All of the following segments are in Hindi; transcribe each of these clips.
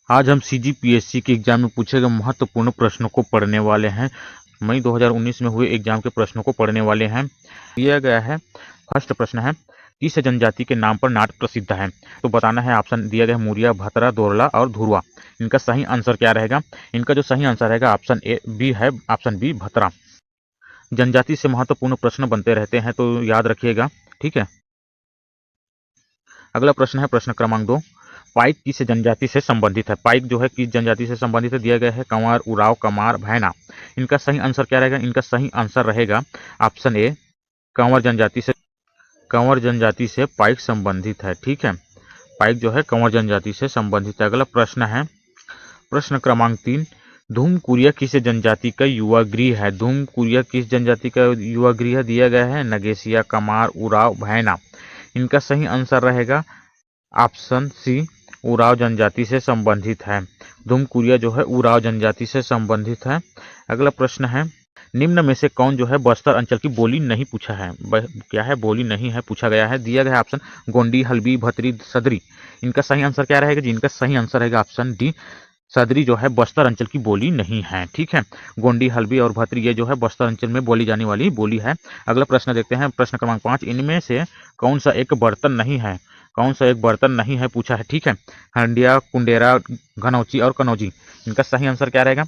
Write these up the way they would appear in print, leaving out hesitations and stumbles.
आज हम सीजीपीएससी के एग्जाम में पूछे गए महत्वपूर्ण प्रश्नों को पढ़ने वाले हैं। मई 2019 में हुए एग्जाम के प्रश्नों को पढ़ने वाले हैं। दिया गया है, फर्स्ट प्रश्न है, किस जनजाति के नाम पर नाट प्रसिद्ध है? तो बताना है। ऑप्शन दिया गया है मुरिया, भतरा, दोरला और धुरवा। इनका सही आंसर क्या रहेगा? इनका जो सही आंसर रहेगा ऑप्शन ए बी है, ऑप्शन बी भतरा। जनजाति से महत्वपूर्ण प्रश्न बनते रहते हैं, तो याद रखिएगा, ठीक है। अगला प्रश्न है प्रश्न क्रमांक 2, पाइक किस जनजाति से संबंधित है? पाइक जो है किस जनजाति से संबंधित है? दिया गया है कंवर, उराव, कमार, भैना। इनका सही आंसर क्या रहेगा? इनका सही आंसर रहेगा ऑप्शन ए, कंवर जनजाति से। कंवर जनजाति से पाइक संबंधित है, ठीक है। पाइक जो है कंवर जनजाति से संबंधित है। अगला प्रश्न है प्रश्न क्रमांक 3, धूमकुरिया किस जनजाति का युवा गृह है? धूमकुरिया किस जनजाति का युवा गृह है? दिया गया है नगेसिया, कमार, उराव, भैना। इनका सही आंसर रहेगा ऑप्शन सी, उराव जनजाति से संबंधित है। धूमकुरिया जो है उराव जनजाति से संबंधित है। अगला प्रश्न है, निम्न में से कौन जो है बस्तर अंचल की बोली नहीं पूछा है? क्या है? बोली नहीं है, पूछा गया है। दिया गया है ऑप्शन गोंडी, हल्बी, भतरी, सदरी। इनका सही आंसर क्या रहेगा? जिनका सही आंसर रहेगा ऑप्शन डी, सदरी जो है बस्तर अंचल की बोली नहीं है, ठीक है। गोंडी, हल्बी और भतरी ये जो है बस्तर अंचल में बोली जाने वाली बोली है। अगला प्रश्न देखते हैं, प्रश्न क्रमांक 5, इनमें से कौन सा एक बर्तन नहीं है? कौन सा एक बर्तन नहीं है पूछा है, ठीक है। हंडिया, कुंडेरा, घनौची और कनौजी। इनका सही आंसर क्या रहेगा?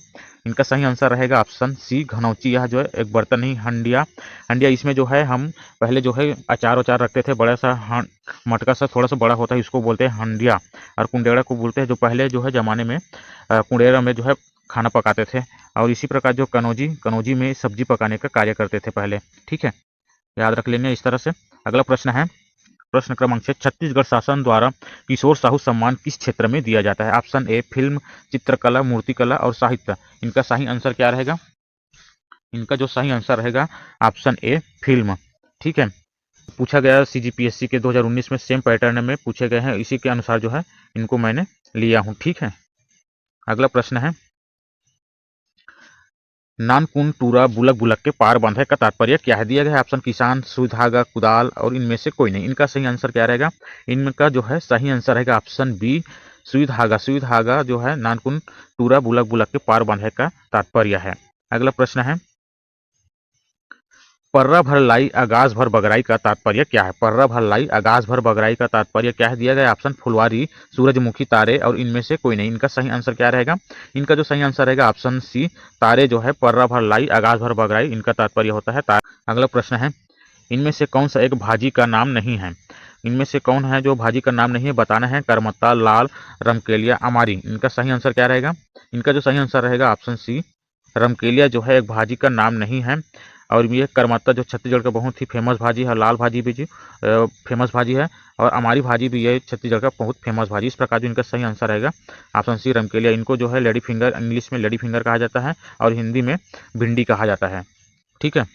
इनका सही आंसर रहेगा ऑप्शन सी, घनौची। यह जो है एक बर्तन नहीं, हंडिया। हंडिया इसमें जो है हम पहले जो है अचार वचार रखते थे, बड़ा सा मटका सा थोड़ा सा बड़ा होता है, इसको बोलते हैं हंडिया। और कुंडेरा को बोलते हैं जो पहले जो है जमाने में कुंडेरा में जो है खाना पकाते थे। और इसी प्रकार जो कनौजी, कनौजी में सब्जी पकाने का कार्य करते थे पहले, ठीक है। याद रख लेंगे इस तरह से। अगला प्रश्न है प्रश्न क्रमांक 6, छत्तीसगढ़ शासन द्वारा किशोर साहू सम्मान किस क्षेत्र में दिया जाता है? ऑप्शन ए, फिल्म, चित्रकला, मूर्तिकला और साहित्य। इनका सही आंसर क्या रहेगा? इनका जो सही आंसर रहेगा ऑप्शन ए, फिल्म, ठीक है। पूछा गया सीजीपीएससी के 2019 में सेम पैटर्न में पूछे गए हैं, इसी के अनुसार जो है इनको मैंने लिया हूँ, ठीक है। अगला प्रश्न है, नानकुन टूरा बुलक बुलक के पार बांधे का तात्पर्य क्या है? दिया गया है ऑप्शन किसान, सुई धागा, कुदाल और इनमें से कोई नहीं। इनका सही आंसर क्या रहेगा? इनका जो है सही आंसर रहेगा ऑप्शन बी, सुई धागा। सुई धागा जो है नानकुन टूरा बुलक बुलक के पार बांधे का तात्पर्य है। अगला प्रश्न है, पर्रा भर लाई आगाज भर बगराई का तात्पर्य क्या है? पर्रा भर लाई आगाज भर बगराई का तात्पर्य क्या है? दिया गया ऑप्शन फुलवारी, सूरजमुखी, तारे और इनमें से कोई नहीं। इनका सही आंसर क्या रहेगा? इनका जो सही आंसर रहेगा ऑप्शन सी, तारे जो है पर्रा भर लाई आगाज भर बगराई, इनका तात्पर्य होता है तारे। अगला प्रश्न है, इनमें से कौन सा एक भाजी का नाम नहीं है? इनमें से कौन है जो भाजी का नाम नहीं है? बताना है। करमत्ता, लाल, रमकेलिया, अमारी। इनका सही आंसर क्या रहेगा? इनका जो सही आंसर रहेगा ऑप्शन सी, रमकेलिया जो है एक भाजी का नाम नहीं है। और ये करमत्ता जो छत्तीसगढ़ का बहुत ही फेमस भाजी है, लाल भाजी भी जी फेमस भाजी है, और हमारी भाजी भी ये छत्तीसगढ़ का बहुत फेमस भाजी। इस प्रकार जो इनका सही आंसर रहेगा ऑप्शन सी, रमकेलिया। इनको जो है लेडी फिंगर, इंग्लिश में लेडी फिंगर कहा जाता है और हिंदी में भिंडी कहा जाता है, ठीक है।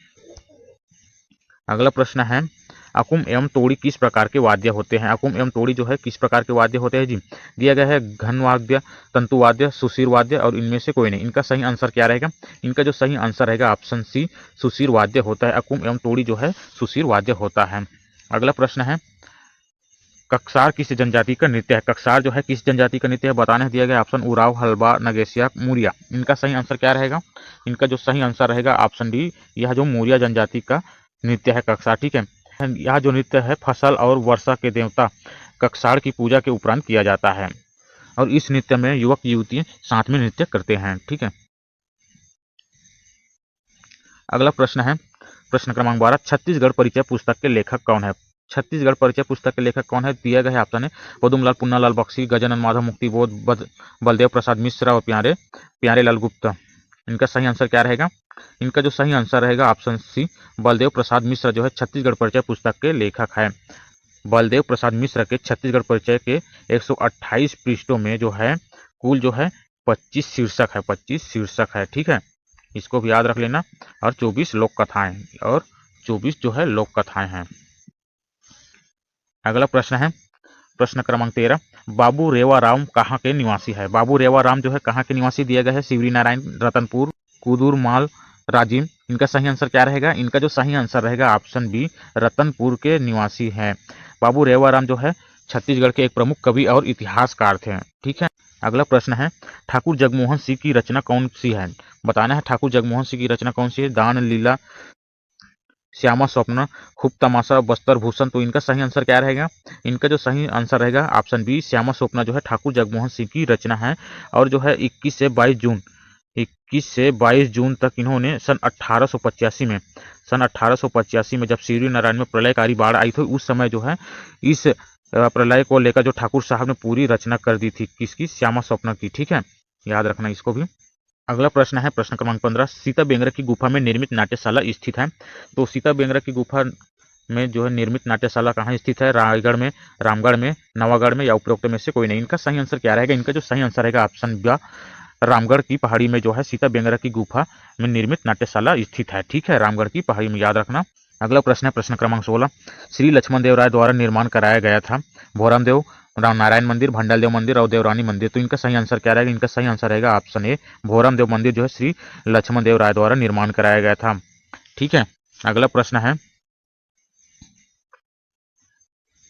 अगला प्रश्न है, अकुम एवं तोड़ी किस प्रकार के वाद्य होते हैं? अकुम एवं तोड़ी जो है किस प्रकार के वाद्य होते हैं जी? दिया गया है घन वाद्य, तंतु वाद्य, सुशीर वाद्य और इनमें से कोई नहीं। इनका सही आंसर क्या रहेगा? इनका जो सही आंसर रहेगा ऑप्शन सी, सुशीर वाद्य होता है। अकुम एवं तोड़ी जो है सुशीर वाद्य होता है। अगला प्रश्न है, कक्सार किस जनजाति का नृत्य है? कक्सार जो है किस जनजाति का नृत्य है? बताने दिया गया ऑप्शन उराव, हल्बा, नगेसिया, मूरिया। इनका सही आंसर क्या रहेगा? इनका जो सही आंसर रहेगा ऑप्शन डी, यह जो मूरिया जनजाति का नृत्य है कक्सार, ठीक है। यह जो नृत्य है फसल और वर्षा के देवता कक्सार की पूजा के उपरांत किया जाता है और इस नृत्य में युवक युवती साथ में नृत्य करते हैं, ठीक है। अगला प्रश्न है प्रश्न क्रमांक 12, छत्तीसगढ़ परिचय पुस्तक के लेखक कौन है? छत्तीसगढ़ परिचय पुस्तक के लेखक कौन है? दिया गया है ऑप्शन है पदुमलाल, पुन्नालाल बख्शी, गजानन माधव, मुक्तिबोध, बलदेव प्रसाद मिश्र और प्यारे लाल गुप्ता। इनका सही आंसर क्या रहेगा? इनका जो सही आंसर रहेगा ऑप्शन सी, बलदेव प्रसाद मिश्र जो है छत्तीसगढ़ परिचय पुस्तक के लेखक है। बलदेव प्रसाद मिश्र के छत्तीसगढ़ परिचय के 128 पृष्ठों में जो है कुल जो है 25 शीर्षक है, 25 शीर्षक है, ठीक है। इसको भी याद रख लेना। और 24 लोक कथाएं, और 24 जो है लोक कथाएं हैं। अगला प्रश्न है प्रश्न क्रमांक 13, बाबू रेवा राम कहाँ के निवासी है? बाबू रेवा राम जो है कहाँ के निवासी? दिया गया है शिवरी नारायण, रतनपुर, कुदूर माल, राजिम। इनका सही आंसर क्या रहेगा? इनका जो सही आंसर रहेगा ऑप्शन बी, रतनपुर के निवासी हैं। बाबू रेवा राम जो है छत्तीसगढ़ के एक प्रमुख कवि और इतिहासकार थे, ठीक है। अगला प्रश्न है ठाकुर जगमोहन सिंह की रचना कौन सी है। बताना है ठाकुर जगमोहन सिंह की रचना कौन सी है। दान लीला, श्यामा स्वप्न, खूब तमाशा, बस्तर भूषण। तो इनका सही आंसर क्या रहेगा। इनका जो सही आंसर रहेगा ऑप्शन बी, श्यामा स्वप्न जो है ठाकुर जगमोहन सिंह की रचना है। और जो है 21 से 22 जून तक इन्होंने सन 1885 में जब सीरी नारायण में प्रलयकारी बाढ़ आई थी, उस समय जो है इस प्रलय को लेकर जो ठाकुर साहब ने पूरी रचना कर दी थी, किसकी, श्यामा स्वप्न की। ठीक है, याद रखना इसको भी। अगला प्रश्न है प्रश्न क्रमांक 15, सीता बेंगरा की गुफा में निर्मित नाट्यशाला स्थित है। तो सीता बेंगरा की गुफा में जो है निर्मित नाट्यशाला कहाँ स्थित है। रायगढ़ में, रामगढ़ में, नवागढ़ में या उपरोक्त में से कोई नहीं। इनका सही आंसर क्या रहेगा। इनका जो सही आंसर रहेगा ऑप्शन बी, रामगढ़ की पहाड़ी में जो है सीता बेंगरा की गुफा में निर्मित नाट्यशाला स्थित है। ठीक है, रामगढ़ की पहाड़ी में, याद रखना। अगला प्रश्न है प्रश्न क्रमांक 16, श्री लक्ष्मण देव राय द्वारा निर्माण कराया गया था भोरम देव, राम नारायण मंदिर, भंडाल देव मंदिर और देवरानी मंदिर। तो इनका सही आंसर क्या रहेगा। इनका सही आंसर रहेगा ऑप्शन ए, भोरम देव मंदिर जो है श्री लक्ष्मण देव राय द्वारा निर्माण कराया गया था। ठीक है, अगला प्रश्न है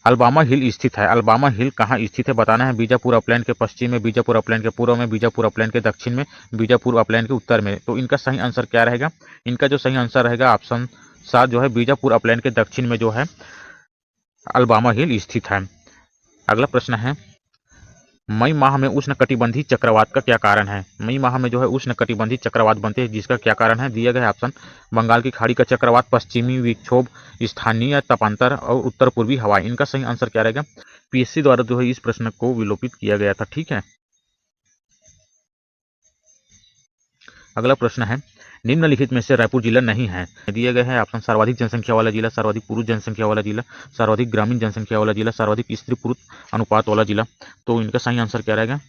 अलबामा हिल स्थित है। अलबामा हिल कहाँ स्थित है। बताना है बीजापुर अपलैंड के पश्चिम में, बीजापुर अपलैंड के पूर्व में, बीजापुर अपलैंड के दक्षिण में, बीजापुर अपलैंड के उत्तर में। तो इनका सही आंसर क्या रहेगा। इनका जो सही आंसर रहेगा ऑप्शन सात जो है बीजापुर अपलैंड के दक्षिण में जो है अलबामा हिल स्थित है। अगला प्रश्न है मई माह में उष्णकटिबंधीय चक्रवात का क्या कारण है। मई माह में जो है उष्णकटिबंधीय चक्रवात बनते हैं, जिसका क्या कारण है। दिया गया ऑप्शन बंगाल की खाड़ी का चक्रवात, पश्चिमी विक्षोभ, स्थानीय तापांतर और उत्तर पूर्वी हवाएं। इनका सही आंसर क्या रहेगा। पीएससी द्वारा जो है इस प्रश्न को विलोपित किया गया था। ठीक है, अगला प्रश्न है निम्नलिखित में से रायपुर जिला नहीं है। दिया गया है ऑप्शन सर्वाधिक जनसंख्या वाला जिला, सर्वाधिक पुरुष जनसंख्या वाला जिला, सर्वाधिक ग्रामीण जनसंख्या वाला जिला, सर्वाधिक स्त्री पुरुष अनुपात वाला जिला। तो इनका सही आंसर क्या रहेगा।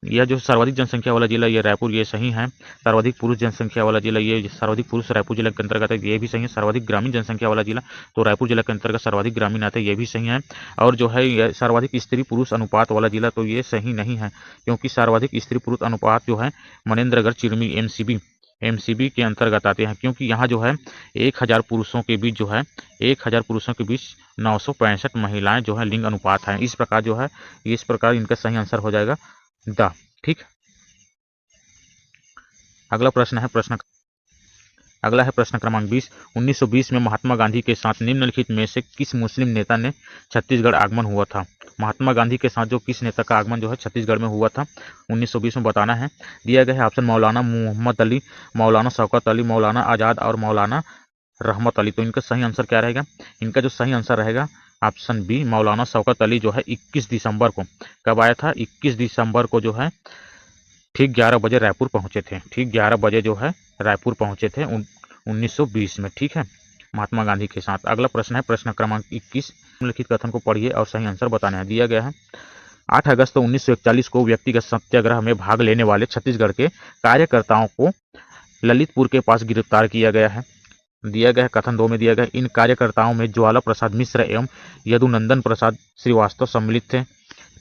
यह जो सर्वाधिक जनसंख्या वाला जिला ये रायपुर, ये सही है। सर्वाधिक पुरुष जनसंख्या वाला जिला, ये सर्वाधिक पुरुष रायपुर जिला के अंतर्गत है, ये भी सही है। सर्वाधिक ग्रामीण जनसंख्या वाला जिला तो रायपुर जिला के अंतर्गत सर्वाधिक ग्रामीण आता है, ये भी सही है। और जो है ये सर्वाधिक स्त्री पुरुष अनुपात वाला जिला, तो ये सही नहीं है, क्योंकि सर्वाधिक स्त्री पुरुष अनुपात जो है मनेन्द्रगढ़ चिरमी एमसीबी के अंतर्गत आते हैं, क्योंकि यहाँ जो है 1000 पुरुषों के बीच जो है 1000 पुरुषों के बीच 965 महिलाएं जो है लिंग अनुपात है। इस प्रकार जो है इस प्रकार इनका सही आंसर हो जाएगा द। ठीक, अगला है प्रश्न क्रमांक 20, 1920 में महात्मा गांधी के साथ निम्नलिखित में से किस मुस्लिम नेता ने छत्तीसगढ़ आगमन हुआ था। महात्मा गांधी के साथ जो किस नेता का आगमन जो है छत्तीसगढ़ में हुआ था 1920 में। बताना है। दिया गया है ऑप्शन मौलाना मोहम्मद अली, मौलाना शौकत अली, मौलाना आज़ाद और मौलाना रहमत अली। तो इनका सही आंसर क्या रहेगा। इनका जो सही आंसर रहेगा ऑप्शन बी, मौलाना शौकत अली जो है 21 दिसंबर को कब आया था। 21 दिसंबर को जो है ठीक 11 बजे रायपुर पहुंचे थे। ठीक 11 बजे जो है रायपुर पहुंचे थे 1920 में। ठीक है, महात्मा गांधी के साथ। अगला प्रश्न है प्रश्न क्रमांक 21, निम्नलिखित कथन को पढ़िए और सही आंसर बताना है। दिया गया है 8 अगस्त 1941 को व्यक्तिगत सत्याग्रह में भाग लेने वाले छत्तीसगढ़ के कार्यकर्ताओं को ललितपुर के पास गिरफ्तार किया गया है। दिया गया है कथन 2 में दिया गया इन कार्यकर्ताओं में ज्वाला प्रसाद मिश्र एवं यदुनंदन प्रसाद श्रीवास्तव सम्मिलित थे।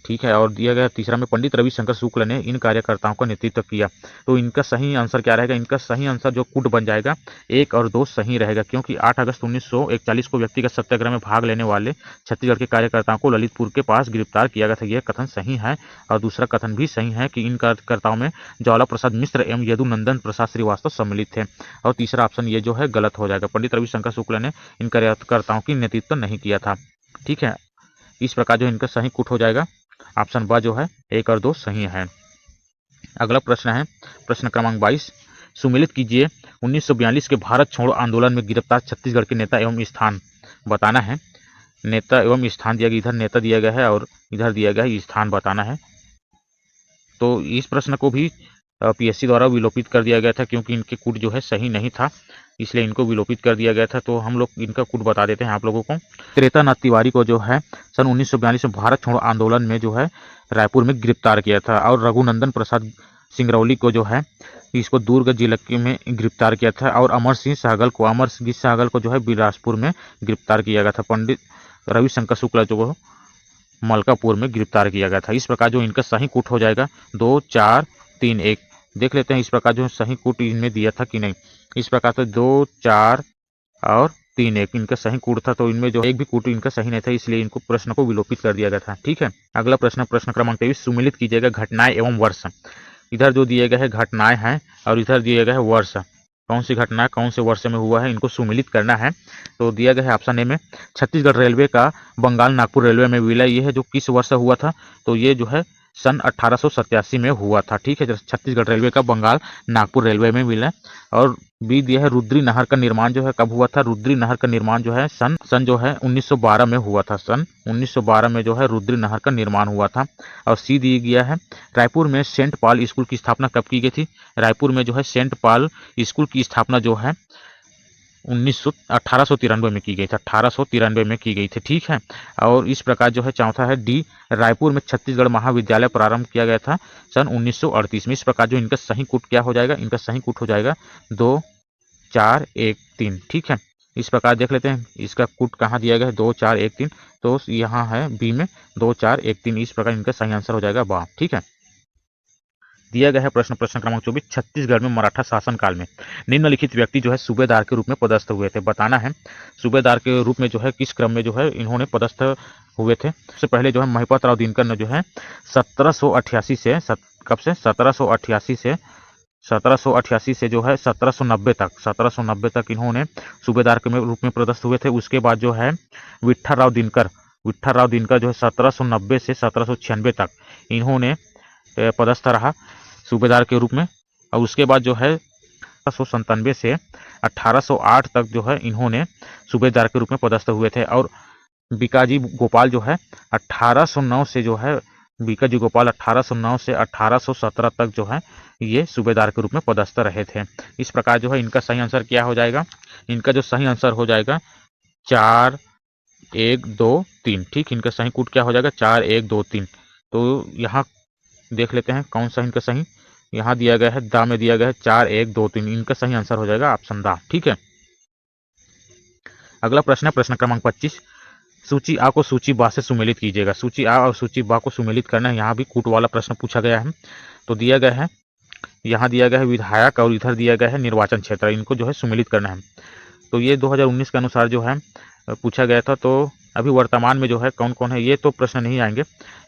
ठीक है, और दिया गया तीसरा में पंडित रविशंकर शुक्ल ने इन कार्यकर्ताओं का नेतृत्व किया। तो इनका सही आंसर क्या रहेगा। इनका सही आंसर जो कुट बन जाएगा 1 और 2 सही रहेगा, क्योंकि 8 अगस्त 1941 को व्यक्तिगत सत्याग्रह में भाग लेने वाले छत्तीसगढ़ के कार्यकर्ताओं को ललितपुर के पास गिरफ्तार किया गया था। यह कथन सही है। और दूसरा कथन भी सही है कि इन कार्यकर्ताओं में ज्वाला प्रसाद मिश्र एवं यदुनंदन प्रसाद श्रीवास्तव सम्मिलित थे। और तीसरा ऑप्शन ये जो है गलत हो जाएगा, पंडित रविशंकर शुक्ल ने इन कार्यकर्ताओं की नेतृत्व नहीं किया था। ठीक है, इस प्रकार जो इनका सही कुट हो जाएगा ऑप्शन ब जो है 1 और 2 सही है। अगला प्रश्न है प्रश्न क्रमांक 22, सुमेलित कीजिए 1942 के भारत छोड़ो आंदोलन में गिरफ्तार छत्तीसगढ़ के नेता एवं स्थान। बताना है। नेता एवं स्थान दिया गया, इधर नेता दिया गया है और इधर दिया गया है स्थान बताना है। तो इस प्रश्न को भी पीएससी द्वारा विलोपित कर दिया गया था, क्योंकि इनके कुट जो है सही नहीं था, इसलिए इनको विलोपित कर दिया गया था। तो हम लोग इनका कुट बता देते हैं आप लोगों को। त्रेतानाथ तिवारी को जो है सन 1942 में भारत छोड़ो आंदोलन में जो है रायपुर में गिरफ्तार किया था। और रघुनंदन प्रसाद सिंगरौली को जो है इसको दुर्ग जिले में गिरफ्तार किया था। और अमर सिंह सहगल को जो है बिलासपुर में गिरफ्तार किया गया था। पंडित रविशंकर शुक्ला जो मलकापुर में गिरफ्तार किया गया था। इस प्रकार जो इनका सही कुट हो जाएगा 2 4 3 1। देख लेते हैं इस प्रकार जो सही कुट इनमें दिया था कि नहीं। इस प्रकार से 2 4 और 3-1 इनका सही कूट था, तो इनमें जो एक भी कूट इनका सही नहीं था, इसलिए इनको प्रश्न को विलोपित कर दिया गया था। ठीक है, अगला प्रश्न प्रश्न क्रमांक 23 सुमेलित कीजिएगा घटनाएं एवं वर्ष। इधर जो दिए गए हैं घटनाएं हैं और इधर दिए गए हैं वर्ष। कौन सी घटना कौन से वर्ष में हुआ है इनको सुमेलित करना है। तो दिया गया है ऑप्शन ए में छत्तीसगढ़ रेलवे का बंगाल नागपुर रेलवे में विलय, ये है जो किस वर्ष हुआ था, तो ये जो है सन 1887 में हुआ था। ठीक है, छत्तीसगढ़ रेलवे का बंगाल नागपुर रेलवे में विलय। और बी दिया है रुद्री नहर का निर्माण जो है कब हुआ था, रुद्री नहर का निर्माण जो है सन जो है 1912 में हुआ था। सन 1912 में जो है रुद्री नहर का निर्माण हुआ था। और सी दिया गया है रायपुर में सेंट पॉल स्कूल की स्थापना कब की गई थी। रायपुर में जो है सेंट पॉल स्कूल की स्थापना जो है 1893 में की गई थी, 1893 में की गई थी। ठीक है, और इस प्रकार जो है चौथा है डी रायपुर में छत्तीसगढ़ महाविद्यालय प्रारंभ किया गया था सन 1938 में। इस प्रकार जो इनका सही कूट क्या हो जाएगा, इनका सही कूट हो जाएगा 2 4 1 3। ठीक है, इस प्रकार देख लेते हैं इसका कूट कहाँ दिया गया है 2 4 1 3, तो यहाँ है बी में 2 4 1 3। इस प्रकार इनका सही आंसर हो जाएगा बा। ठीक है, दिया गया है प्रश्न प्रश्न क्रमांक 24 छत्तीसगढ़ में मराठा शासनकाल में निम्नलिखित व्यक्ति जो है सूबेदार के रूप में पदस्थ हुए थे। बताना है सूबेदार के रूप में जो है किस क्रम में जो है इन्होंने पदस्थ हुए थे। सबसे पहले जो है महिपत राव दिनकर ने जो है 1788 से कब से 1788 से जो है 1790 तक इन्होंने सूबेदार के रूप में पदस्थ हुए थे। उसके बाद जो है विट्ठल राव दिनकर जो है 1790 से 1796 तक इन्होंने पदस्थ रहा सूबेदार के रूप में। और उसके बाद जो है 1797 से 1808 तक जो है इन्होंने सूबेदार के रूप में पदस्थ हुए थे। और बीकाजी गोपाल जो है 1809 से जो है बीकाजी गोपाल 1809 से 1817 तक जो है ये सूबेदार के रूप में पदस्थ रहे थे। इस प्रकार जो है इनका सही आंसर क्या हो जाएगा, इनका जो सही आंसर हो जाएगा 4 1 2 3। ठीक, इनका सही कूट क्या हो जाएगा 4 1 2 3। तो यहाँ देख लेते हैं कौन सा इनका सही, यहाँ दिया गया है दा में दिया गया है 4 1 2 3। इनका सही आंसर हो जाएगा ऑप्शन दा। ठीक है, अगला प्रश्न है प्रश्न क्रमांक 25 सूची आ को सूची बा से सुमेलित कीजिएगा। सूची आ और सूची बा को सुमेलित करना है, यहाँ भी कूट वाला प्रश्न पूछा गया है। तो दिया गया है यहाँ दिया गया है विधायक और इधर दिया गया है निर्वाचन क्षेत्र, इनको जो है सुमेलित करना है। तो ये 2019 के अनुसार जो है पूछा गया था। तो अभी वर्तमान में जो है कौन कौन है ये तो प्रश्न नहीं आएंगे,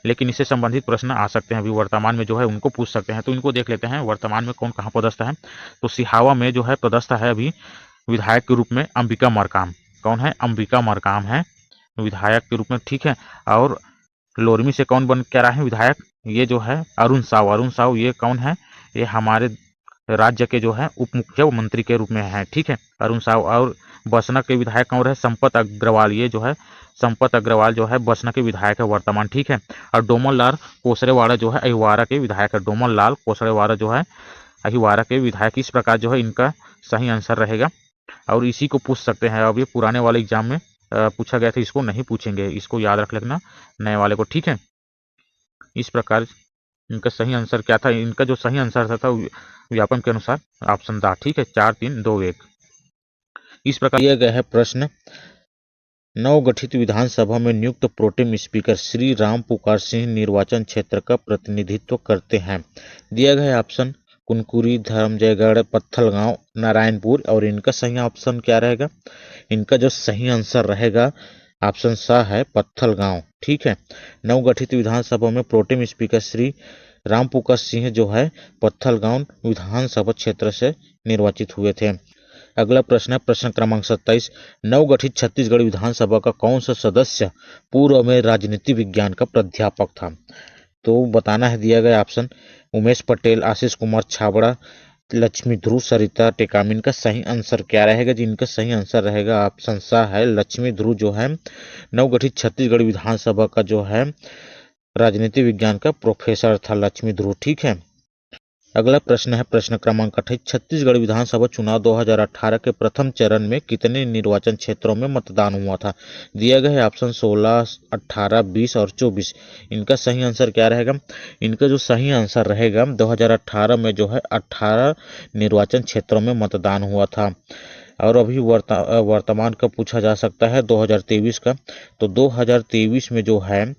लेकिन इससे संबंधित प्रश्न आ सकते हैं अभी वर्तमान में जो है उनको पूछ सकते हैं। तो इनको देख लेते हैं वर्तमान में कौन कहाँ पदस्थ है। तो सिहावा में जो है पदस्थ है अभी विधायक के रूप में अंबिका मरकाम। कौन है, अंबिका मरकाम है विधायक के रूप में। ठीक है, और लोरमी से कौन बन के रहा है विधायक, ये जो है अरुण साव ये कौन है, ये हमारे राज्य के जो है उप मुख्यमंत्री के रूप में है। ठीक है, अरुण साव। और बसना के विधायक कौन है, संपत अग्रवाल, ये जो है संपत अग्रवाल जो है बसना के विधायक है वर्तमान। ठीक है, और डोमन लाल कोसरेवाड़ा जो है अहिवारा के विधायक है। डोमन लाल कोसरेवाड़ा जो है अहिवारा के विधायक। इस प्रकार जो है इनका सही आंसर रहेगा। और इसी को पूछ सकते हैं, अब ये पुराने वाले एग्जाम में पूछा गया था, इसको नहीं पूछेंगे, इसको याद रख लेना नए वाले को। ठीक है, इस प्रकार इनका सही आंसर क्या था, इनका जो सही आंसर था व्यापम के अनुसार ऑप्शन दा। ठीक है, 4 3 2 1। इस प्रकार दिया गया है प्रश्न नवगठित विधानसभा में नियुक्त प्रोटेम स्पीकर श्री राम पुकार सिंह निर्वाचन क्षेत्र का प्रतिनिधित्व करते हैं। दिया गया है ऑप्शन कुनकुरी, धर्मजयगढ़, पत्थलगांव, नारायणपुर। और इनका सही ऑप्शन क्या रहेगा, इनका जो सही आंसर रहेगा ऑप्शन सा है पत्थलगांव। ठीक है, नवगठित विधानसभा में प्रोटेम स्पीकर श्री राम पुकार सिंह जो है पत्थलगांव विधानसभा क्षेत्र से निर्वाचित हुए थे। अगला प्रश्न है प्रश्न क्रमांक 27 नवगठित छत्तीसगढ़ विधानसभा का कौन सा सदस्य पूर्व में राजनीति विज्ञान का प्राध्यापक था। तो बताना है, दिया गया ऑप्शन उमेश पटेल, आशीष कुमार छाबड़ा, लक्ष्मी ध्रुव, सरिता टेकाम। इनका सही आंसर क्या रहेगा, जिनका सही आंसर रहेगा ऑप्शन सा है लक्ष्मी ध्रुव जो है नवगठित छत्तीसगढ़ विधानसभा का जो है राजनीति विज्ञान का प्रोफेसर था लक्ष्मी ध्रुव। ठीक है, अगला प्रश्न है प्रश्न क्रमांक 28 छत्तीसगढ़ विधानसभा चुनाव 2018 के प्रथम चरण में कितने निर्वाचन क्षेत्रों में मतदान हुआ था। दिया गया है ऑप्शन 16, 18, 20 और 24। इनका सही आंसर क्या रहेगा, इनका जो सही आंसर रहेगा 2018 में जो है 18 निर्वाचन क्षेत्रों में मतदान हुआ था। और अभी वर्तमान का पूछा जा सकता है 2023 का। तो 2023 में जो है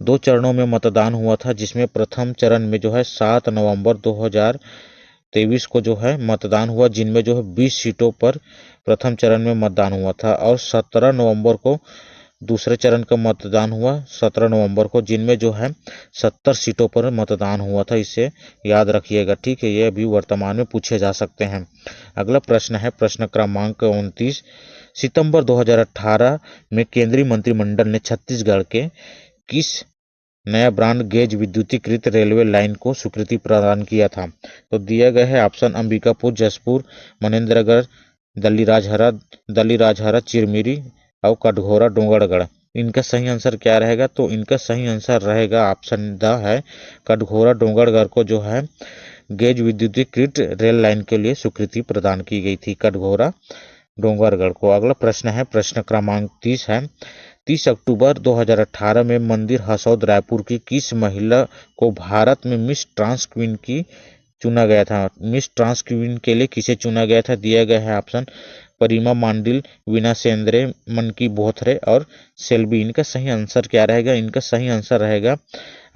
2 चरणों में मतदान हुआ था, जिसमें प्रथम चरण में जो है 7 नवंबर 2023 को जो है मतदान हुआ, जिनमें जो है 20 सीटों पर प्रथम चरण में मतदान हुआ था और 17 नवंबर को दूसरे चरण का मतदान हुआ 17 नवंबर को, जिनमें जो है 70 सीटों पर मतदान हुआ था। इसे याद रखिएगा, ठीक है। ये अभी वर्तमान में पूछे जा सकते हैं। अगला प्रश्न है प्रश्न क्रमांक 29। सितंबर 2018 में केंद्रीय मंत्रिमंडल ने छत्तीसगढ़ के किस नया ब्रॉड गेज विद्युतीकृत रेलवे लाइन को स्वीकृति प्रदान किया था? तो दिया गया है ऑप्शन अंबिकापुर, जसपुर, मनेन्द्रगढ़, दल्लीराजहरा, चिरमिरी और कटघोरा, डोंगरगढ़। इनका सही आंसर क्या रहेगा? तो इनका सही आंसर रहेगा ऑप्शन द है कटघोरा, डोंगरगढ़ को जो है गेज विद्युतीकृत रेल लाइन के लिए स्वीकृति प्रदान की गई थी, कटघोरा डोंगरगढ़ को। अगला प्रश्न है प्रश्न क्रमांक 30 है। 30 अक्टूबर 2018 में मंदिर हसौद रायपुर की किस महिला को भारत में मिस ट्रांस क्वीन की चुना गया था? मिस ट्रांस क्वीन के लिए किसे चुना गया था? दिया गया है ऑप्शन परिमा मांडिल, वीना सेंद्रे, मनकी बोथरे और सेल्बी। इनका सही आंसर क्या रहेगा? इनका सही आंसर रहेगा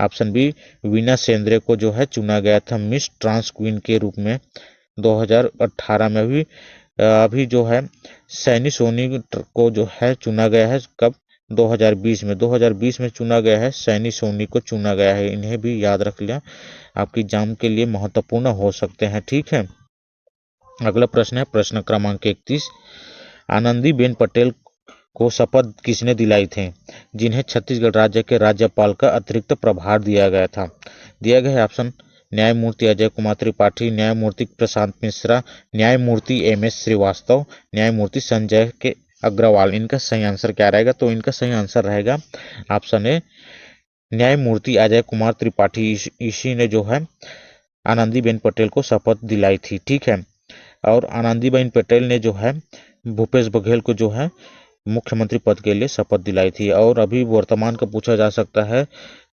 ऑप्शन बी, वीना सेंद्रे को जो है चुना गया था मिस ट्रांस क्वीन के रूप में 2018 में। अभी जो है सैनी सोनी को जो है चुना गया है, कब? 2020 में चुना गया है, सैनी सोनी को चुना गया है। इन्हें भी याद रख लिया, आपकी एग्जाम के लिए महत्वपूर्ण हो सकते हैं, ठीक है। अगला प्रश्न है प्रश्न क्रमांक 31। आनंदीबेन पटेल को शपथ किसने दिलाई थे, जिन्हें छत्तीसगढ़ राज्य के राज्यपाल का अतिरिक्त प्रभार दिया गया था? दिया गया है ऑप्शन न्यायमूर्ति अजय कुमार त्रिपाठी, न्यायमूर्ति प्रशांत मिश्रा, न्यायमूर्ति MS श्रीवास्तव, न्यायमूर्ति संजय के अग्रवाल। इनका सही आंसर क्या रहेगा? तो इनका सही आंसर रहेगा ऑप्शन ए, न्यायमूर्ति अजय कुमार त्रिपाठी। इसी ने जो है आनंदीबेन पटेल को शपथ दिलाई थी, ठीक है। और आनंदीबेन पटेल ने जो है भूपेश बघेल को जो है मुख्यमंत्री पद के लिए शपथ दिलाई थी। और अभी वर्तमान का पूछा जा सकता है,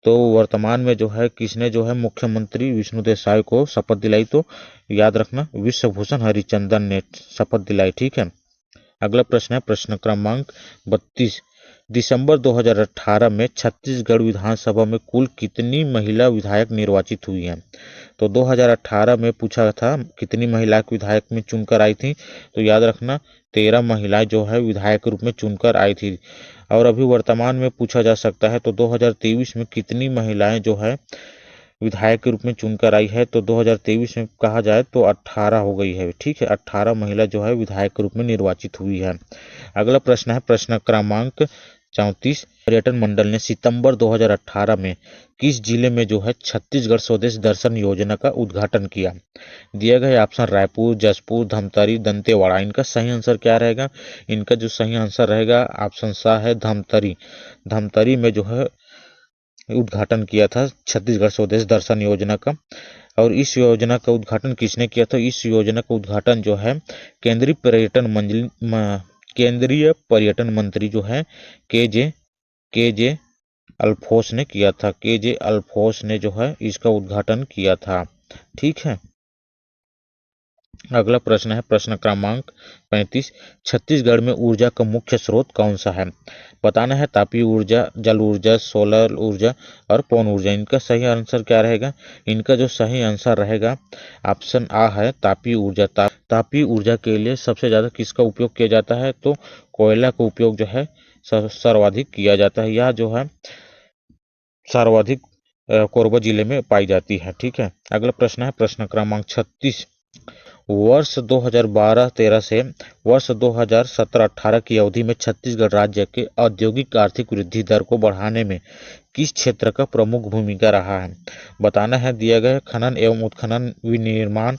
तो वर्तमान में जो है किसने जो है मुख्यमंत्री विष्णुदेव साय को शपथ दिलाई? तो याद रखना विश्वभूषण हरिचंदन ने शपथ दिलाई, ठीक है। अगला प्रश्न है प्रश्न क्रमांक 32। दिसंबर 2018 में छत्तीसगढ़ विधानसभा में कुल कितनी महिला विधायक निर्वाचित हुई हैं? तो 2018 में पूछा था कितनी महिला विधायक में चुनकर आई थी, तो याद रखना 13 महिलाएं जो है विधायक के रूप में चुनकर आई थी। और अभी वर्तमान में पूछा जा सकता है, तो 2023 में कितनी महिलाएं जो है विधायक के रूप में चुनकर आई है? तो 2023 में कहा जाए तो 18 हो गई है, ठीक है। 18 महिला जो है विधायक के रूप में निर्वाचित हुई है। अगला प्रश्न है प्रश्न क्रमांक 34। पर्यटन मंडल ने सितंबर 2018 में किस जिले में जो है छत्तीसगढ़ स्वदेश दर्शन योजना का उद्घाटन किया? दिया गया ऑप्शन रायपुर, जसपुर, धमतरी, दंतेवाड़ा। इनका सही आंसर क्या रहेगा? इनका जो सही आंसर रहेगा ऑप्शन सा है धमतरी। धमतरी में जो है उद्घाटन किया था छत्तीसगढ़ स्वदेश दर्शन योजना का। और इस योजना का उद्घाटन किसने किया था? इस योजना का उद्घाटन जो है केंद्रीय पर्यटन मंत्री जो है के जे अल्फोंस ने किया था। के.जे. अल्फोंस ने जो है इसका उद्घाटन किया था, ठीक है। अगला प्रश्न है प्रश्न क्रमांक 35। छत्तीसगढ़ में ऊर्जा का मुख्य स्रोत कौन सा है? बताना है तापीय ऊर्जा, जल ऊर्जा, सोलर ऊर्जा और पवन ऊर्जा। इनका सही आंसर क्या रहेगा? इनका जो सही आंसर रहेगा ऑप्शन आ है तापीय ऊर्जा। तापीय ऊर्जा के लिए सबसे ज़्यादा किसका उपयोग किया जाता है? तो कोयला का उपयोग जो है सर्वाधिक किया जाता है। यह जो है सर्वाधिक कोरबा जिले में पाई जाती है, ठीक है। अगला प्रश्न है प्रश्न क्रमांक 36। वर्ष 2012-13 से वर्ष 2017-18 की अवधि में छत्तीसगढ़ राज्य के औद्योगिक आर्थिक वृद्धि दर को बढ़ाने में किस क्षेत्र का प्रमुख भूमिका रहा है? बताना है। दिया गया खनन एवं उत्खनन, विनिर्माण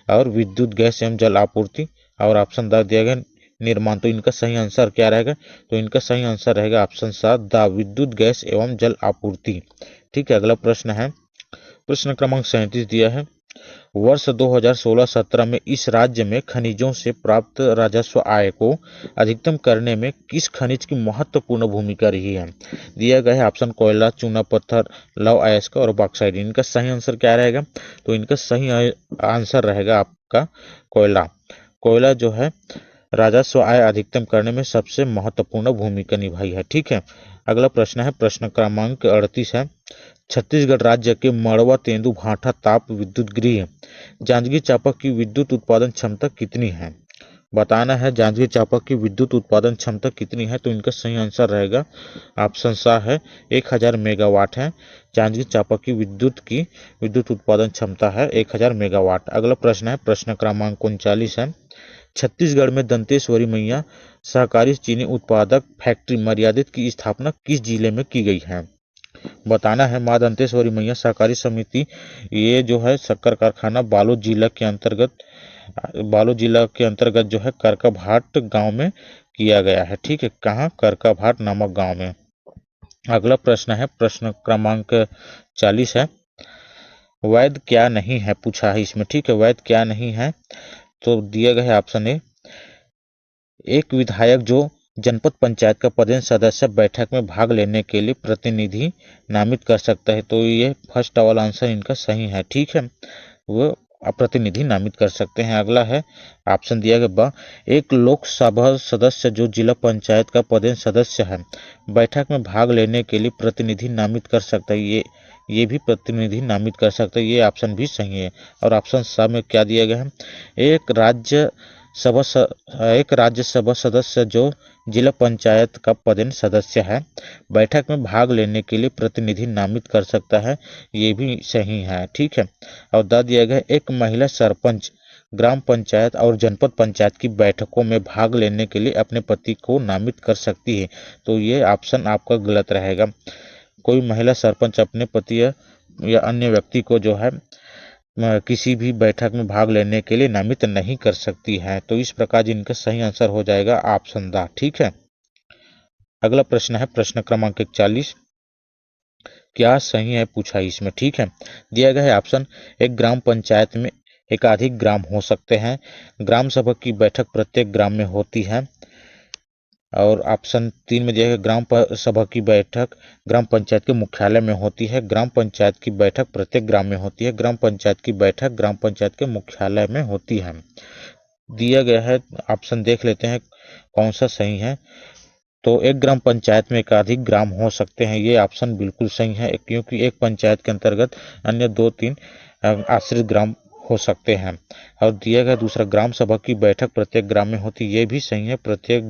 और विद्युत गैस एवं जल आपूर्ति। और ऑप्शन द दिया गया निर्माण। तो इनका सही आंसर क्या रहेगा? तो इनका सही आंसर रहेगा ऑप्शन सा द विद्युत गैस एवं जल आपूर्ति, ठीक है। अगला प्रश्न है प्रश्न क्रमांक 37 दिया है। वर्ष 2016-17 में इस राज्य में खनिजों से प्राप्त राजस्व आय को अधिकतम करने में किस खनिज की महत्वपूर्ण भूमिका रही है? दिया गया है ऑप्शन कोयला, चूना पत्थर, लौह अयस्क और बॉक्साइट। इनका सही आंसर क्या रहेगा? तो इनका सही आंसर रहेगा आपका कोयला। कोयला जो है राजस्व आय अधिकतम करने में सबसे महत्वपूर्ण भूमिका निभाई है, ठीक है। अगला प्रश्न है प्रश्न क्रमांक 38 है। छत्तीसगढ़ राज्य के मड़वा तेंदु भाठा ताप विद्युत गृह जांजगीर चांपा की विद्युत उत्पादन क्षमता कितनी है। बताना है जांजगीर चांपा की विद्युत उत्पादन क्षमता कितनी है। तो इनका सही आंसर रहेगा ऑप्शन सा है 1000 मेगावाट है। जांजगीर चांपा की विद्युत उत्पादन क्षमता है 1000 मेगावाट। अगला प्रश्न है प्रश्न क्रमांक 39 है। छत्तीसगढ़ में दंतेश्वरी मैया सहकारी चीनी उत्पादक फैक्ट्री मर्यादित की स्थापना किस जिले में की गई है। बताना है मां दंतेश्वरी मैया सहकारी समिति ये जो है शक्कर कारखाना बालोद जिला के अंतर्गत जो है करकाभाट गांव में किया गया है। ठीक है, कहाँ करकाभाट नामक गांव में। अगला प्रश्न है प्रश्न क्रमांक 40 है। वैध क्या नहीं है पूछा है इसमें। ठीक है, वैध क्या नहीं है तो दिया गया है ऑप्शन ए। एक विधायक जो जनपद पंचायत का पदेन सदस्य बैठक में भाग लेने के लिए प्रतिनिधि नामित कर सकता है। तो ये फर्स्ट वाला आंसर इनका सही है। ठीक है, वो प्रतिनिधि नामित कर सकते हैं। अगला है ऑप्शन दिया गया ब। एक लोकसभा सदस्य जो जिला पंचायत का पदेन सदस्य है बैठक में भाग लेने के लिए प्रतिनिधि नामित कर सकता है। ये भी प्रतिनिधि नामित कर सकता है। ये ऑप्शन भी सही है। और ऑप्शन सा में क्या दिया गया है। एक राज्यसभा सदस्य जो जिला पंचायत का पदेन सदस्य है बैठक में भाग लेने के लिए प्रतिनिधि नामित कर सकता है। ये भी सही है। ठीक है, और द दिया गया एक महिला सरपंच ग्राम पंचायत और जनपद पंचायत की बैठकों में भाग लेने के लिए अपने पति को नामित कर सकती है। तो ये ऑप्शन आपका गलत रहेगा। कोई महिला सरपंच अपने पति या अन्य व्यक्ति को जो है किसी भी बैठक में भाग लेने के लिए नामित नहीं कर सकती है। तो इस प्रकार इनका सही आंसर हो जाएगा ऑप्शन द। ठीक है, अगला प्रश्न है प्रश्न क्रमांक 41। क्या सही है पूछा इसमें। ठीक है, दिया गया है ऑप्शन। एक ग्राम पंचायत में एकाधिक ग्राम हो सकते हैं। ग्राम सभा की बैठक प्रत्येक ग्राम में होती है। और ऑप्शन 3 में दिया गया ग्राम सभा की बैठक ग्राम पंचायत के मुख्यालय में होती है। ग्राम पंचायत की बैठक प्रत्येक ग्राम में होती है। ग्राम पंचायत की बैठक ग्राम पंचायत के मुख्यालय में होती है। दिया गया है ऑप्शन देख लेते हैं कौन सा सही है। तो एक ग्राम पंचायत में एकाधिक ग्राम हो सकते हैं। ये ऑप्शन बिल्कुल सही है क्योंकि एक पंचायत के अंतर्गत अन्य 2-3 आश्रित ग्राम हो सकते हैं। और दिया गया दूसरा ग्राम सभा की बैठक प्रत्येक ग्राम में होती है। ये भी सही है, प्रत्येक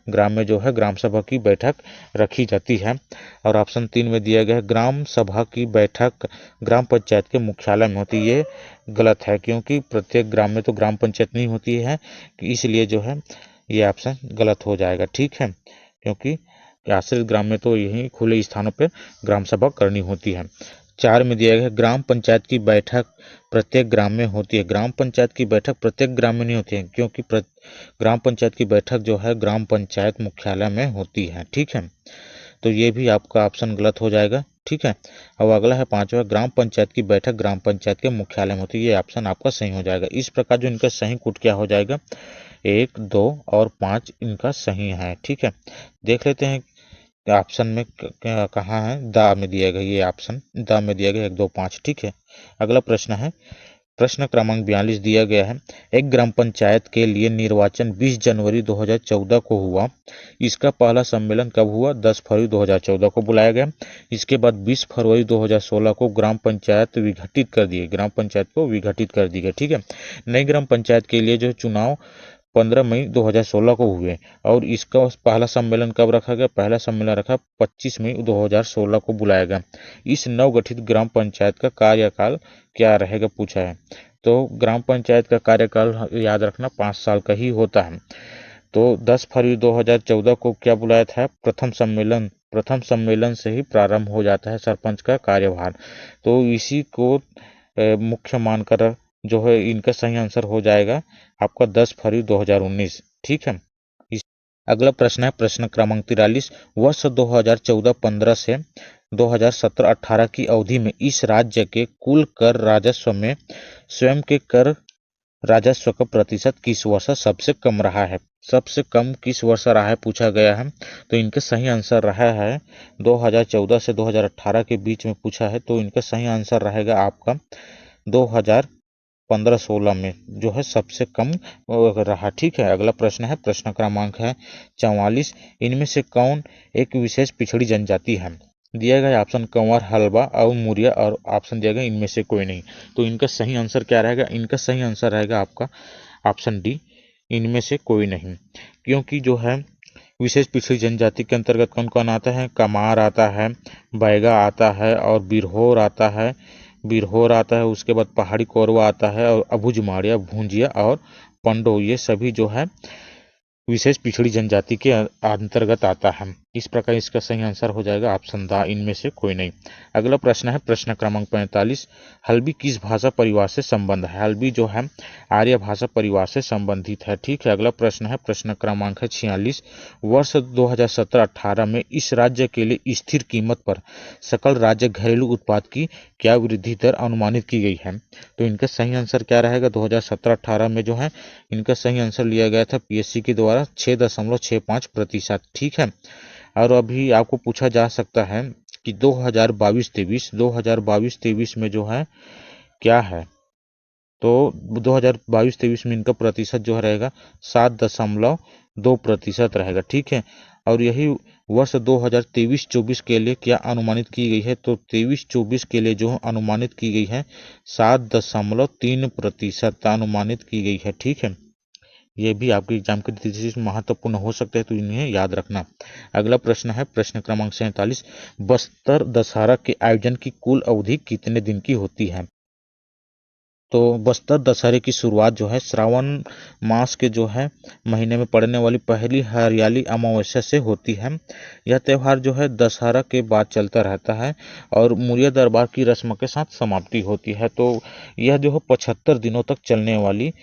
ग्राम में जो है ग्राम सभा की बैठक रखी जाती है। और ऑप्शन 3 में दिया गया है ग्राम सभा की बैठक ग्राम पंचायत के मुख्यालय में होती है। ये गलत है क्योंकि प्रत्येक ग्राम में तो ग्राम पंचायत नहीं होती है, इसलिए जो है ये ऑप्शन गलत हो जाएगा। ठीक है, क्योंकि आश्रित ग्राम में तो यही खुले स्थानों पर ग्राम सभा करनी होती है। 4 में दिया गया ग्राम पंचायत की बैठक प्रत्येक ग्राम में होती है। ग्राम पंचायत की बैठक प्रत्येक ग्राम में नहीं होती है क्योंकि ग्राम पंचायत की बैठक जो है ग्राम पंचायत मुख्यालय में होती है। ठीक है, तो ये भी आपका ऑप्शन गलत हो जाएगा। ठीक है, अब अगला है 5वां ग्राम पंचायत की बैठक ग्राम पंचायत के मुख्यालय में होती है। ये ऑप्शन आपका सही हो जाएगा। इस प्रकार जो इनका सही कूट क्या हो जाएगा 1, 2 और 5 इनका सही है। ठीक है, देख लेते हैं ऑप्शन में कहाँ है। दा में दिया गया ये ऑप्शन दा में दिया गया 1, 2, 5। ठीक है, अगला प्रश्न है प्रश्न क्रमांक 42 दिया गया है। एक ग्राम पंचायत के लिए निर्वाचन 20 जनवरी 2014 को हुआ। इसका पहला सम्मेलन कब हुआ? 10 फरवरी 2014 को बुलाया गया। इसके बाद 20 फरवरी 2016 को ग्राम पंचायत विघटित कर दी गई। ग्राम पंचायत को विघटित कर दी गई। ठीक है, नई ग्राम पंचायत के लिए जो चुनाव 15 मई 2016 को हुए और इसका पहला सम्मेलन कब रखा गया? पहला सम्मेलन रखा 25 मई 2016 को बुलाया गया। इस नवगठित ग्राम पंचायत का कार्यकाल क्या रहेगा पूछा है। तो ग्राम पंचायत का कार्यकाल याद रखना 5 साल का ही होता है। तो 10 फरवरी 2014 को क्या बुलाया था? प्रथम सम्मेलन। प्रथम सम्मेलन से ही प्रारंभ हो जाता है सरपंच का कार्यभार। तो इसी को मुख्य मानकर जो है इनका सही आंसर हो जाएगा आपका 10 फरवरी 2019। ठीक है, अगला प्रश्न है प्रश्न क्रमांक 43। वर्ष 2014-15 से 2017-18 की अवधि में इस राज्य के कुल कर राजस्व में स्वयं के कर राजस्व का प्रतिशत किस वर्ष सबसे कम रहा है? सबसे कम किस वर्ष रहा है पूछा गया है। तो इनका सही आंसर रहा है 2014 से 2018 के बीच में पूछा है। तो इनका सही आंसर रहेगा आपका 2015-16 में जो है सबसे कम रहा। ठीक है, अगला प्रश्न है प्रश्न क्रमांक है 44। इनमें से कौन एक विशेष पिछड़ी जनजाति है? दिया गया है ऑप्शन कंवर, हलवा और मुरिया, और ऑप्शन दिया गया इनमें से कोई नहीं। तो इनका सही आंसर क्या रहेगा? इनका सही आंसर रहेगा आपका ऑप्शन डी, इनमें से कोई नहीं। क्योंकि जो है विशेष पिछड़ी जनजाति के अंतर्गत कौन कौन आता है? कमार आता है, बैगा आता है और बिरहोर आता है, उसके बाद पहाड़ी कोरवा आता है और अबुझमाड़िया, भूंजिया और पंडो, ये सभी जो है विशेष पिछड़ी जनजाति के अंतर्गत आता है। इस प्रकार इसका सही आंसर हो जाएगा ऑप्शन द, इनमें से कोई नहीं। अगला प्रश्न है प्रश्न क्रमांक 45। हल्बी किस भाषा परिवार से संबंध है? हल्बी जो है आर्य भाषा परिवार से संबंधित है। ठीक है, अगला प्रश्न है प्रश्न क्रमांक है 46। वर्ष 2017-18 में इस राज्य के लिए स्थिर कीमत पर सकल राज्य घरेलू उत्पाद की क्या वृद्धि दर अनुमानित की गई है? तो इनका सही आंसर क्या रहेगा? 2017-18 में जो है इनका सही आंसर लिया गया था पीएससी के द्वारा 6.65%। ठीक है, और अभी आपको पूछा जा सकता है कि 2022-23 में जो है क्या है? तो 2022-23 में इनका प्रतिशत जो रहेगा 7.2% रहेगा। ठीक है, और यही वर्ष 2023-24 के लिए क्या अनुमानित की गई है? तो 23-24 के लिए जो अनुमानित की गई है 7.3% अनुमानित की गई है। ठीक है, ये भी आपके एग्जाम के दृष्टि से महत्वपूर्ण हो सकते हैं, तो इन्हें याद रखना। अगला प्रश्न है प्रश्न क्रमांक 47। बस्तर दशहरा के आयोजन की कुल अवधि कितने दिन की होती है? तो बस्तर दशहरे की शुरुआत जो है श्रावण मास के जो है महीने में पड़ने वाली पहली हरियाली अमावस्या से होती है। यह त्यौहार जो है दशहरा के बाद चलता रहता है और मुरिया दरबार की रस्म के साथ समाप्ति होती है। तो यह जो है 75 दिनों तक चलने वाली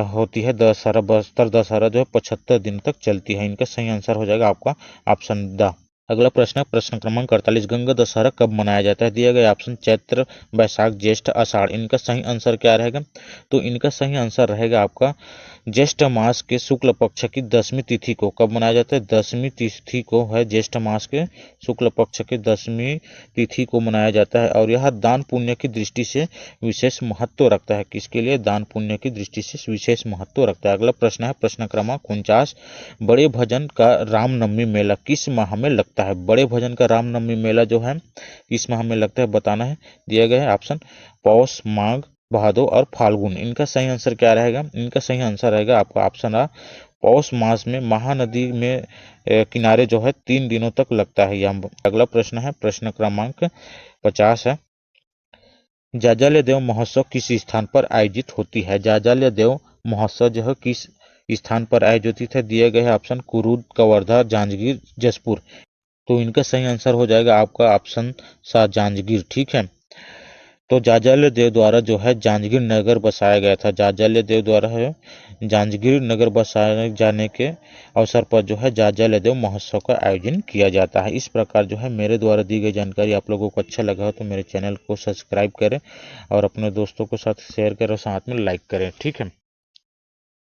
होती है दशहरा। बस्तर दशहरा जो है 75 दिन तक चलती है। इनका सही आंसर हो जाएगा आपका ऑप्शन द। अगला प्रश्न है प्रश्न क्रमांक 48। गंगा दशहरा कब मनाया जाता है? दिया गया ऑप्शन चैत्र, बैसाख, ज्येष्ठ, आषाढ़। इनका सही आंसर क्या रहेगा? तो इनका सही आंसर रहेगा आपका ज्येष्ठ मास के शुक्ल पक्ष की 10वीं तिथि को। कब मनाया जाता है? 10वीं तिथि को है, ज्येष्ठ मास के शुक्ल पक्ष के 10वीं तिथि को मनाया जाता है। और यह दान पुण्य की दृष्टि से विशेष महत्व रखता है। किसके लिए? दान पुण्य की दृष्टि से विशेष महत्व रखता है। अगला प्रश्न है प्रश्न क्रमांक 49। बड़े भजन का रामनवमी मेला किस माह में लगता है? बड़े भजन का रामनवमी मेला जो है किस माह में लगता है बताना है। दिया गया है ऑप्शन पौष, माघ, भादो और फाल्गुन। इनका सही आंसर क्या रहेगा? इनका सही आंसर रहेगा आपका ऑप्शन आ, पौष मास में महानदी में किनारे जो है 3 दिनों तक लगता है यह। अगला प्रश्न है प्रश्न क्रमांक 50 है। जाजाल्य देव महोत्सव किस स्थान पर आयोजित होती है? जाजाल्य देव महोत्सव जो है किस स्थान पर आयोजित है? दिए गए ऑप्शन कुरूद, कवर्धा, जांजगीर, जसपुर। तो इनका सही आंसर हो जाएगा आपका ऑप्शन सा, जांजगीर। ठीक है, तो जाजाल्य देव द्वारा जो है जांजगीर नगर बसाया गया था। जाजाल्य देव द्वारा है जांजगीर नगर बसाए जाने के अवसर पर जो है जाजाल्य देव महोत्सव का आयोजन किया जाता है। इस प्रकार जो है मेरे द्वारा दी गई जानकारी आप लोगों को अच्छा लगा हो तो मेरे चैनल को सब्सक्राइब करें और अपने दोस्तों के साथ शेयर करें और साथ में लाइक करें। ठीक है।